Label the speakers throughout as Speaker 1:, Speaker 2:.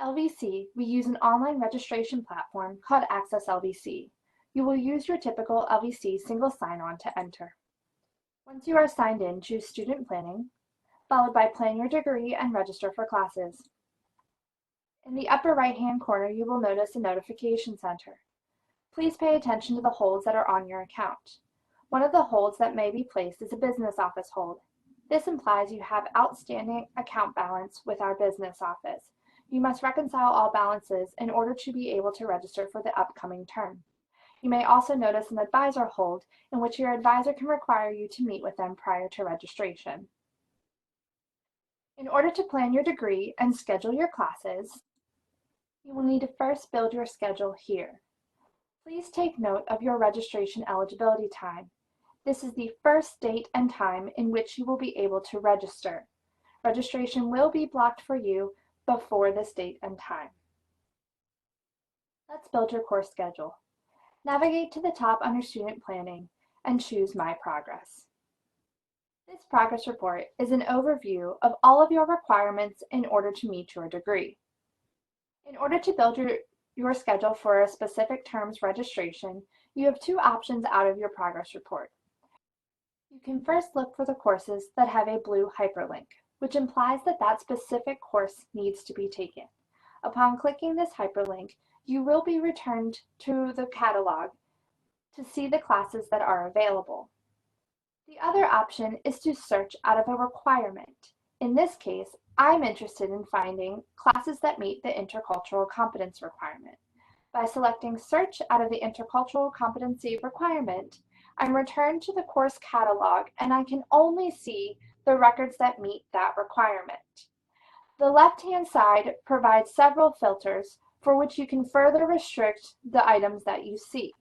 Speaker 1: LVC, we use an online registration platform called Access LVC. You will use your typical LVC single sign-on to enter. Once you are signed in, choose Student Planning, followed by Plan Your Degree and Register for classes. In the upper right-hand corner, you will notice a notification center. Please pay attention to the holds that are on your account. One of the holds that may be placed is a business office hold. This implies you have outstanding account balance with our business office. You must reconcile all balances in order to be able to register for the upcoming term. You may also notice an advisor hold in which your advisor can require you to meet with them prior to registration. In order to plan your degree and schedule your classes, you will need to first build your schedule here. Please take note of your registration eligibility time. This is the first date and time in which you will be able to register. Registration will be blocked for you before this date and time. Let's build your course schedule. Navigate to the top under Student Planning and choose My Progress. This progress report is an overview of all of your requirements in order to meet your degree. In order to build your schedule for a specific term's registration, you have two options out of your progress report. You can first look for the courses that have a blue hyperlink, which implies that that specific course needs to be taken. Upon clicking this hyperlink, you will be returned to the catalog to see the classes that are available. The other option is to search out of a requirement. In this case, I'm interested in finding classes that meet the intercultural competence requirement. By selecting Search out of the intercultural competency requirement, I'm returned to the course catalog and I can only see the records that meet that requirement. The left-hand side provides several filters for which you can further restrict the items that you see.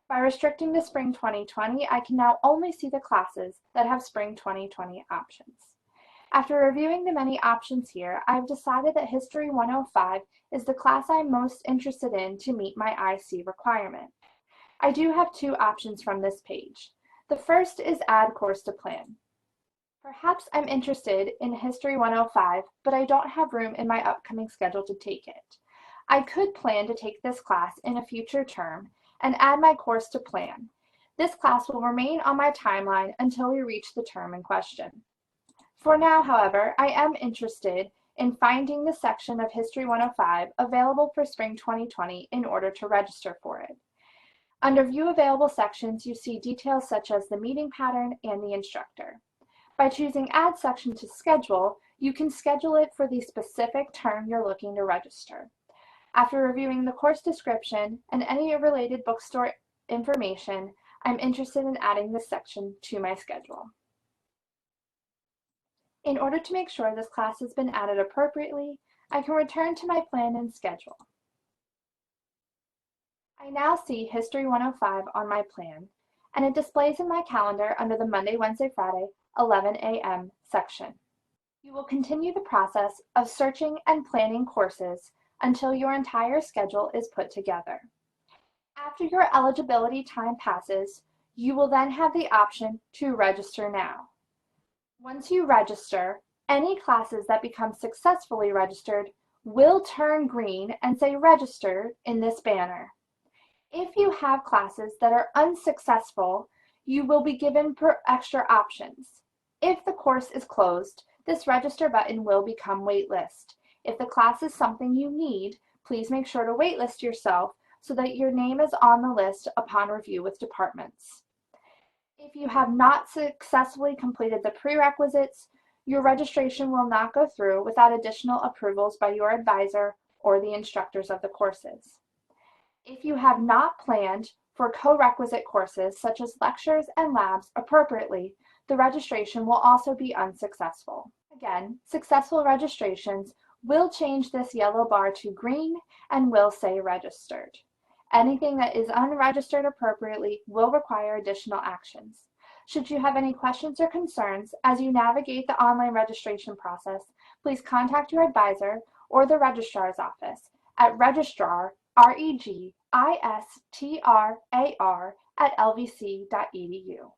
Speaker 1: By restricting to Spring 2020, I can now only see the classes that have Spring 2020 options. After reviewing the many options here, I've decided that History 105 is the class I'm most interested in to meet my IC requirement. I do have two options from this page. The first is Add Course to Plan. Perhaps I'm interested in History 105, but I don't have room in my upcoming schedule to take it. I could plan to take this class in a future term and add my course to plan. This class will remain on my timeline until we reach the term in question. For now, however, I am interested in finding the section of History 105 available for Spring 2020 in order to register for it. Under View Available Sections, you see details such as the meeting pattern and the instructor. By choosing Add Section to Schedule, you can schedule it for the specific term you're looking to register. After reviewing the course description and any related bookstore information, I'm interested in adding this section to my schedule. In order to make sure this class has been added appropriately, I can return to my plan and schedule. I now see History 105 on my plan, and it displays in my calendar under the Monday, Wednesday, Friday, 11 a.m. section. You will continue the process of searching and planning courses until your entire schedule is put together. After your eligibility time passes, you will then have the option to register now. Once you register, any classes that become successfully registered will turn green and say Registered in this banner. If you have classes that are unsuccessful, you will be given extra options. If the course is closed, this Register button will become Waitlist. If the class is something you need, please make sure to waitlist yourself so that your name is on the list upon review with departments. If you have not successfully completed the prerequisites, your registration will not go through without additional approvals by your advisor or the instructors of the courses. If you have not planned for co-requisite courses such as lectures and labs appropriately, the registration will also be unsuccessful. Again, successful registrations will change this yellow bar to green and will say Registered. Anything that is unregistered appropriately will require additional actions. Should you have any questions or concerns as you navigate the online registration process, please contact your advisor or the registrar's office at registrar, registrar@lvc.edu.